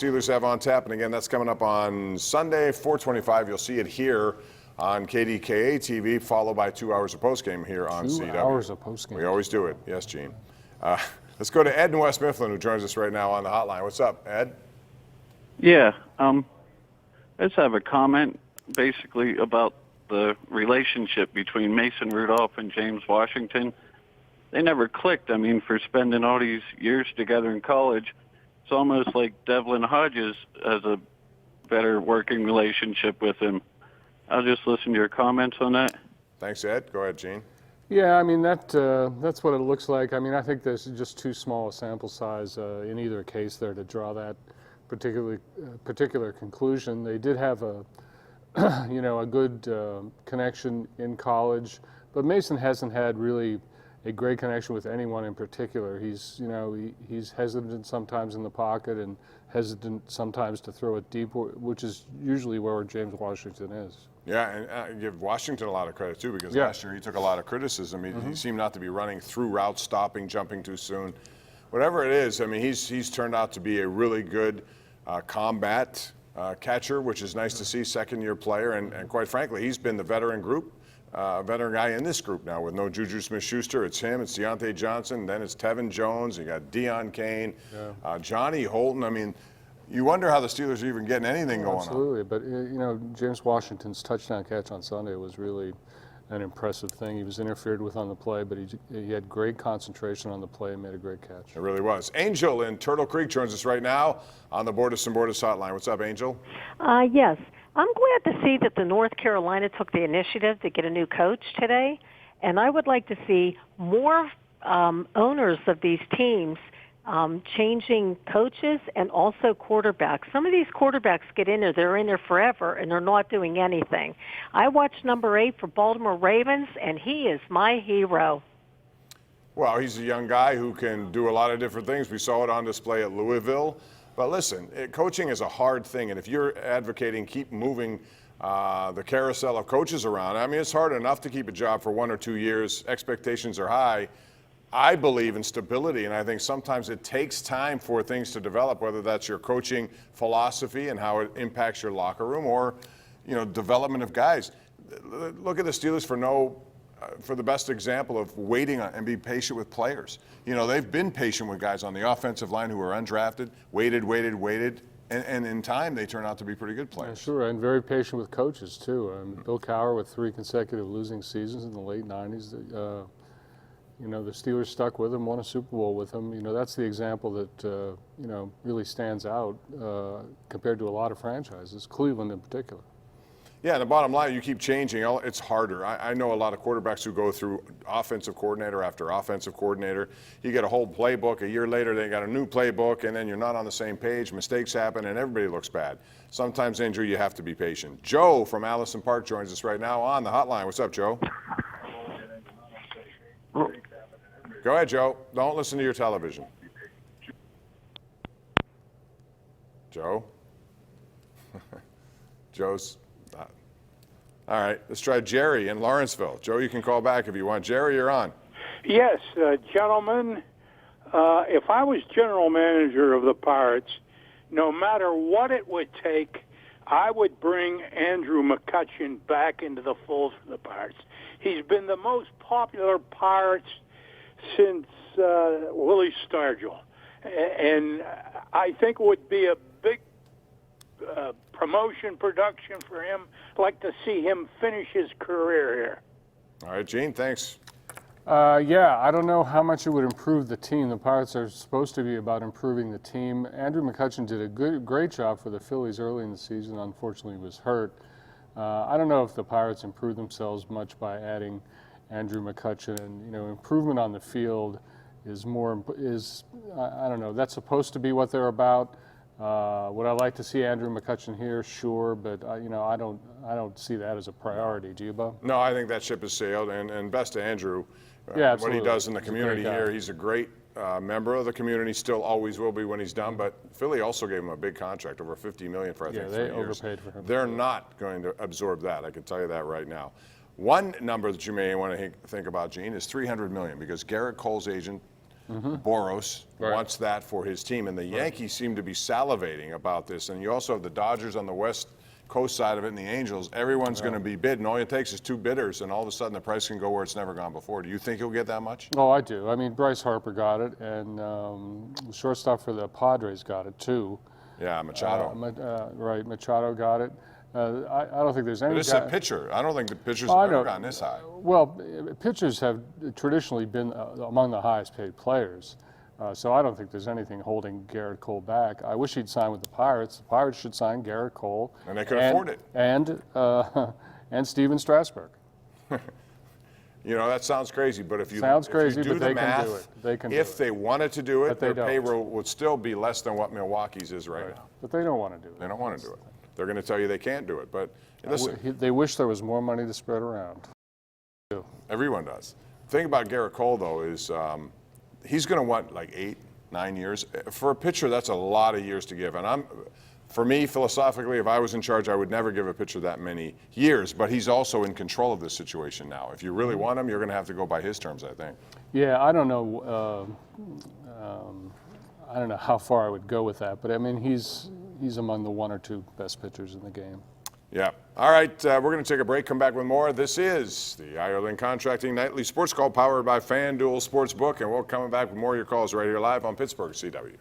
Steelers have on tap. And again, that's coming up on Sunday, 4:25. You'll see it here on KDKA-TV, followed by 2 hours of postgame here on CW. 2 hours of postgame. We always do it. Yes, Gene. Let's go to Ed in West Mifflin, who joins us right now on the hotline. What's up, Ed? Yeah, I just have a comment basically about the relationship between Mason Rudolph and James Washington. They never clicked. I mean, for spending all these years together in college, it's almost like Devlin Hodges has a better working relationship with him. I'll just listen to your comments on that. Thanks, Ed. Go ahead, Gene. Yeah, I mean, that's what it looks like. I mean, I think there's just too small a sample size in either case there to draw that particular conclusion. They did have a, a good connection in college, but Mason hasn't had really a great connection with anyone in particular. He's hesitant sometimes in the pocket and hesitant sometimes to throw it deep, which is usually where James Washington is. Yeah, and I give Washington a lot of credit, too, because last year he took a lot of criticism. He seemed not to be running through routes, stopping, jumping too soon. Whatever it is, I mean, he's turned out to be a really good combat catcher, which is nice to see, second-year player. And quite frankly, he's been the veteran guy in this group now with no Juju Smith-Schuster. It's him, it's Deontay Johnson, then it's Tevin Jones, you got Deion Kane, Johnny Holton. I mean, you wonder how the Steelers are even getting anything going on. Absolutely, but James Washington's touchdown catch on Sunday was really an impressive thing. He was interfered with on the play, but he had great concentration on the play and made a great catch. It really was. Angel in Turtle Creek joins us right now on the Bordas and Bordas hotline. What's up, Angel? Yes. I'm glad to see that the North Carolina took the initiative to get a new coach today, and I would like to see more owners of these teams changing coaches and also quarterbacks. Some of these quarterbacks get in there, they're in there forever, and they're not doing anything. I watched number 8 for Baltimore Ravens, and he is my hero. Well, he's a young guy who can do a lot of different things. We saw it on display at Louisville. But listen, coaching is a hard thing, and if you're advocating keep moving the carousel of coaches around, I mean, it's hard enough to keep a job for 1 or 2 years. Expectations are high. I believe in stability, and I think sometimes it takes time for things to develop, whether that's your coaching philosophy and how it impacts your locker room or, development of guys. Look at the Steelers for the best example of waiting and be patient with players. They've been patient with guys on the offensive line who are undrafted, waited, and in time they turn out to be pretty good players. Yeah, sure, and very patient with coaches, too. Bill Cowher with 3 consecutive losing seasons in the late 90s. The Steelers stuck with him, won a Super Bowl with him. That's the example that, really stands out compared to a lot of franchises, Cleveland in particular. Yeah, the bottom line, you keep changing. It's harder. I know a lot of quarterbacks who go through offensive coordinator after offensive coordinator. You get a whole playbook. A year later, they got a new playbook, and then you're not on the same page. Mistakes happen, and everybody looks bad. Sometimes, Andrew, you have to be patient. Joe from Allison Park joins us right now on the hotline. What's up, Joe? Go ahead, Joe. Don't listen to your television. Joe? Joe's... All right, let's try Jerry in Lawrenceville. Joe, you can call back if you want. Jerry, you're on. Yes, gentlemen, if I was general manager of the Pirates, no matter what it would take, I would bring Andrew McCutchen back into the fold for the Pirates. He's been the most popular Pirates since Willie Stargell. And I think it would be a big promotion production for him. I'd like to see him finish his career here. All right, Gene, thanks. Yeah, I don't know how much it would improve the team. The Pirates are supposed to be about improving the team. Andrew McCutchen did a great job for the Phillies early in the season. Unfortunately, he was hurt. I don't know if the Pirates improved themselves much by adding Andrew McCutchen. And, improvement on the field is I don't know, that's supposed to be what they're about. Would I like to see Andrew McCutchen here? Sure, but I don't see that as a priority. Do you, Bob? No, I think that ship has sailed, and best to Andrew. Yeah, what he does in the community here, he's a great member of the community. Still, always will be when he's done. But Philly also gave him a big contract, over $50 million for I think 3 years. Yeah, they overpaid for him. They're not going to absorb that. I can tell you that right now. One number that you may want to think about, Gene, is $300 million, because Garrett Cole's agent Boros wants that for his team, and the Yankees seem to be salivating about this. And you also have the Dodgers on the West Coast side of it, and the Angels. Everyone's going to be bidding. All it takes is 2 bidders, and all of a sudden the price can go where it's never gone before. Do you think he'll get that much? Oh, I do. I mean, Bryce Harper got it, and the shortstop for the Padres got it too. Yeah, Machado. Right, Machado got it. I don't think there's any. But this is a pitcher. I don't think the pitchers Oh, have ever gotten this high. Well, pitchers have traditionally been among the highest paid players. So I don't think there's anything holding Garrett Cole back. I wish he'd sign with the Pirates. The Pirates should sign Garrett Cole. And they could afford it. And Steven Strasburg. You know, that sounds crazy, but if you, Sounds if you crazy, do but the they math, can do it. They can if do it. they wanted to do it, But they their don't. payroll would still be less than what Milwaukee's is right now. But they don't want to do it. They don't want to do it. They're going to tell you they can't do it. But listen, They wish there was more money to spread around. everyone does. The thing about Garrett Cole, though, is he's going to want like 8, 9 years. For a pitcher, that's a lot of years to give. And for me, philosophically, if I was in charge, I would never give a pitcher that many years. But he's also in control of this situation now. If you really want him, you're going to have to go by his terms, I think. Yeah, I don't know. I don't know how far I would go with that, but I mean, he's among the 1 or 2 best pitchers in the game. Yeah. All right, we're going to take a break, come back with more. This is the Ireland Contracting Nightly Sports Call powered by FanDuel Sportsbook, and we're coming back with more of your calls right here live on Pittsburgh CW.